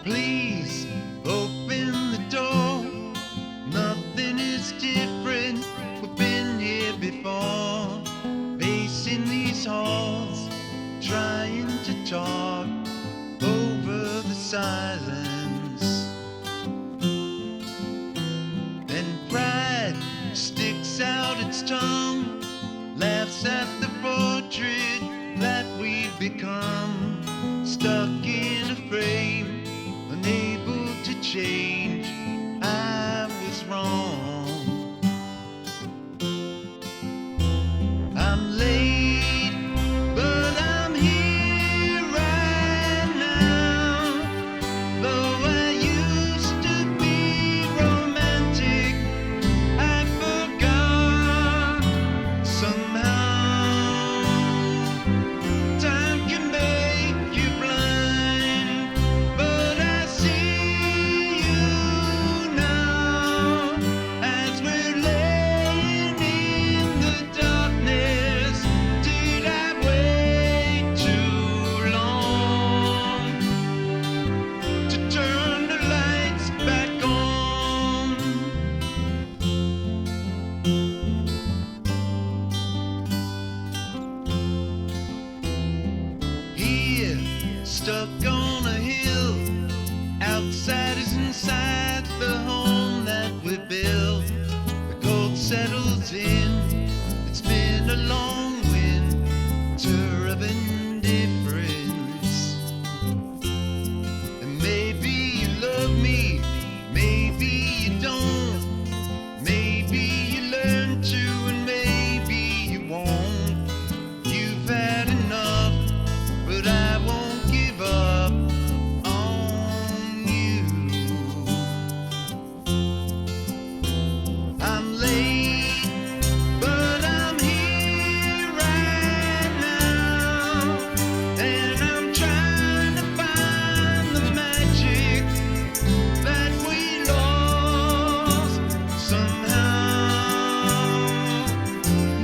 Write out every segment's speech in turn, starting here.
Please open the door. Nothing is different. We've been here before. Facing these halls, trying to talk over the silence. Then pride sticks out its tongue, laughs at the portrait that we've become. Stuck in a frame, unable to change. I was wrong. I'm late, but I'm here right now. Though I used to be romantic, I forgot somehow. Time can make you blind, but I see you now as we're laying in the darkness. Did I wait too long to turn the lights back on? Here, stuck on a hill, outsiders inside the home that we built. The cold settles in. It's been a long winter of indifference. And maybe you love me, maybe you don't. Maybe you learn to, and maybe you won't. You've had enough, but I won't give up on you. I'm late, but I'm here right now, and I'm trying to find the magic that we lost somehow.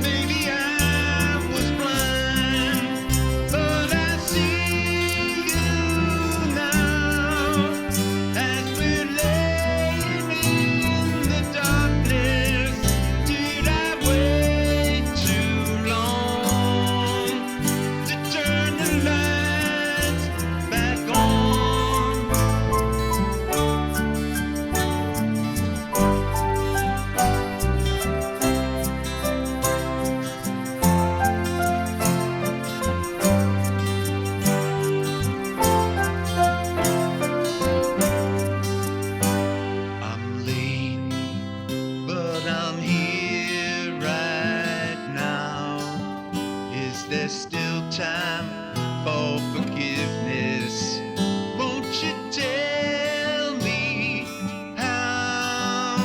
Maybe I was blind, but I see you now as we're laying in the darkness. Did I wait too long to turn the lights back on? I'm late, but I'm here right now. Is there still time for forgiveness? Won't you tell me how?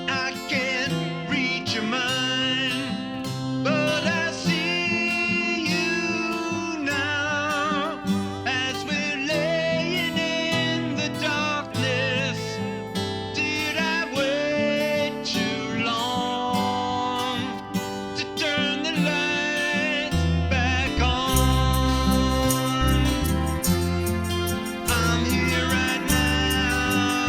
I can't read your mind, but I see you now as we're laying in the darkness. Did I wait too long to turn the lights back on? I'm here right now.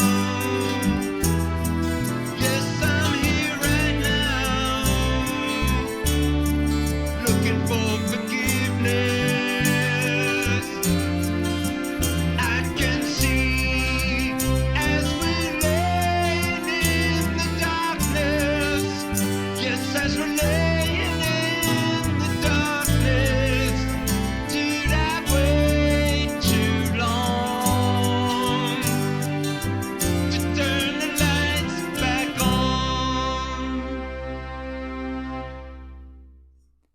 Yes, I'm here right now, looking for forgiveness. I can see as we're laying in the darkness. Yes, as we're laying in the darkness. Did I wait too long to turn the lights back on?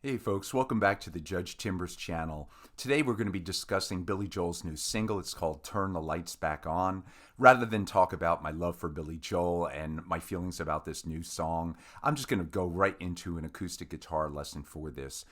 Hey folks, welcome back to the Judge Timbers channel. Today we're going to be discussing Billy Joel's new single. It's called Turn the Lights Back On. Rather than talk about my love for Billy Joel and my feelings about this new song, I'm just going to go right into an acoustic guitar lesson for this.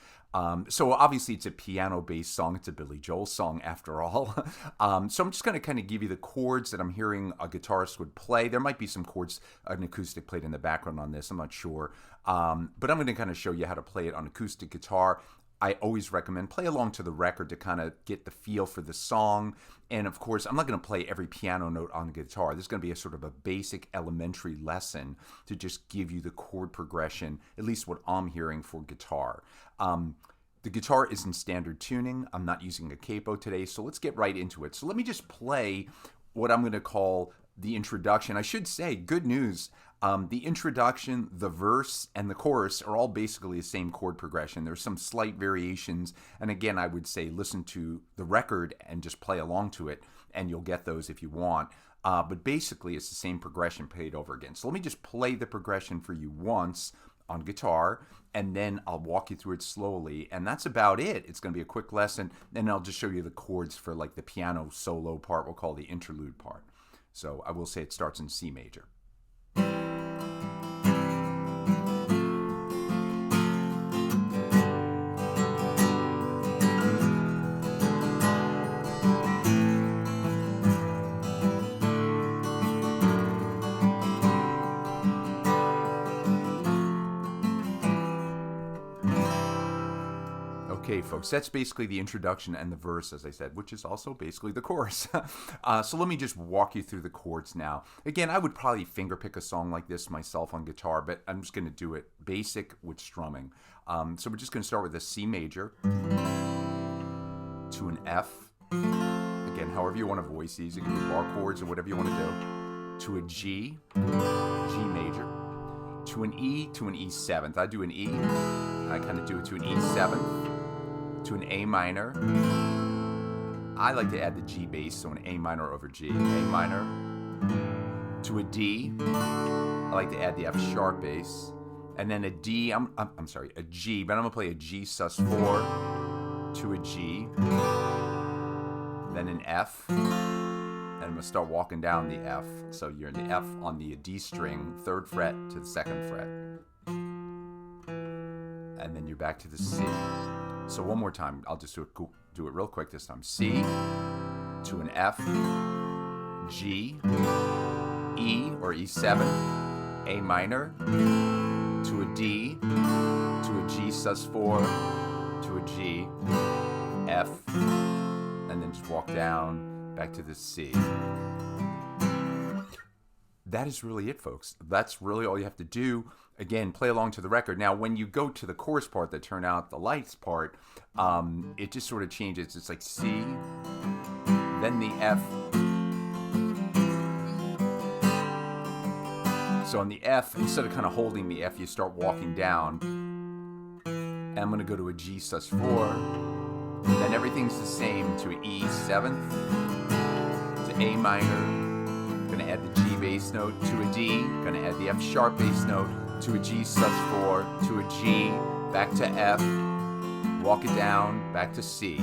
So obviously it's a piano-based song. It's a Billy Joel song after all. So I'm just going to kind of give you the chords that I'm hearing a guitarist would play. There might be some chords, an acoustic played in the background on this. I'm not sure. But I'm going to kind of show you how to play it on acoustic guitar. I always recommend play along to the record to kind of get the feel for the song. And of course, I'm not going to play every piano note on the guitar. This is going to be a sort of a basic elementary lesson to just give you the chord progression, at least what I'm hearing for guitar. The guitar is in standard tuning. I'm not using a capo today, so let's get right into it. So let me just play what I'm going to call the introduction. I should say, good news, the introduction, the verse, and the chorus are all basically the same chord progression. There's some slight variations, and again, I would say listen to the record and just play along to it, and you'll get those if you want. But basically, it's the same progression played over again. So let me just play the progression for you once on guitar, and then I'll walk you through it slowly, and that's about it. It's going to be a quick lesson, and I'll just show you the chords for like the piano solo part, we'll call the interlude part. So I will say it starts in C major. Okay, folks, that's basically the introduction and the verse, as I said, which is also basically the chorus. So let me just walk you through the chords now. Again, I would probably fingerpick a song like this myself on guitar, but I'm just going to do it basic with strumming. So we're just going to start with a C major to an F. Again, however you want to voice these, it can be bar chords or whatever you want to do. To a G, G major. To an E, to an E7th. I do an E, I kind of do it to an E7th. To an A minor. I like to add the G bass, so an A minor over G. A minor. To a D. I like to add the F sharp bass. And then a D, I'm sorry, a G, but I'm going to play a G sus4 to a G. Then an F. And I'm going to start walking down the F. So you're in the F on the D string, 3rd fret to the 2nd fret. And then you're back to the C. So one more time, I'll just do it real quick this time. C to an F, G, E or E7, A minor, to a D, to a G sus4, to a G, F, and then just walk down, back to the C. That is really it, folks. That's really all you have to do. Again, play along to the record. Now, when you go to the chorus part, the turn out the lights part, it just sort of changes. It's like C, then the F. So on the F, instead of kind of holding the F, you start walking down. And I'm going to go to a G sus4. Then everything's the same to an E7th, to A minor. Going to add the G bass note to a D. Going to add the F sharp bass note to a G sus4, to a G, back to F, walk it down, back to C.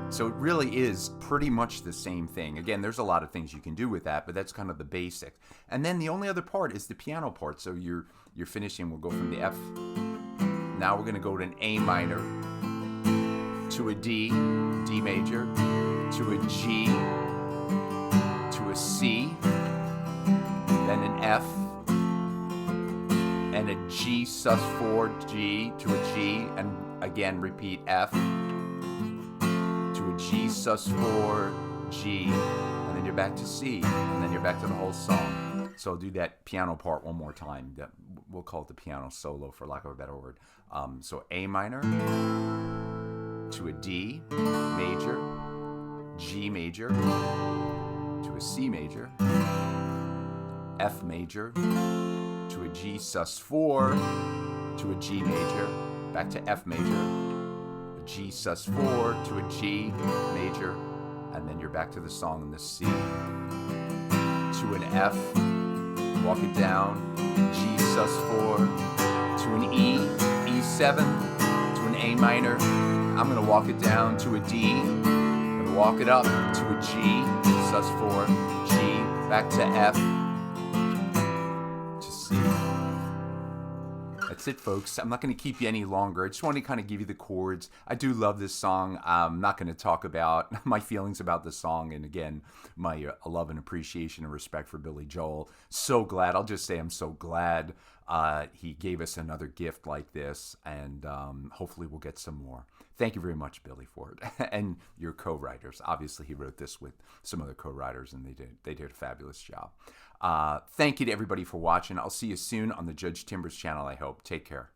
So it really is pretty much the same thing. Again, there's a lot of things you can do with that, but that's kind of the basic. And then the only other part is the piano part. So you're finishing, we'll go from the F. Now we're going to go to an A minor, to a D, D major, to a G, to a C, then an F, and a G sus4, G, to a G, and again repeat F, to a G sus4, G, and then you're back to C, and then you're back to the whole song. So I'll do that piano part one more time. We'll call it the piano solo for lack of a better word. So A minor, to a D major, G major, to a C major, F major, to a G sus4, to a G major, back to F major, a G sus4, to a G major, and then you're back to the song in the C. To an F, walk it down, G sus4, to an E, E7, to an A minor. I'm going to walk it down to a D, I'm going to walk it up to a G sus4, G, back to F, to C. That's it, folks. I'm not going to keep you any longer. I just want to kind of give you the chords. I do love this song. I'm not going to talk about my feelings about the song, and again, my love and appreciation and respect for Billy Joel. So glad. I'll just say I'm so glad he gave us another gift like this, and hopefully we'll get some more. Thank you very much, Billy, for it, and your co-writers. Obviously, he wrote this with some other co-writers, and they did a fabulous job. Thank you to everybody for watching. I'll see you soon on the Judge Timbers channel, I hope. Take care.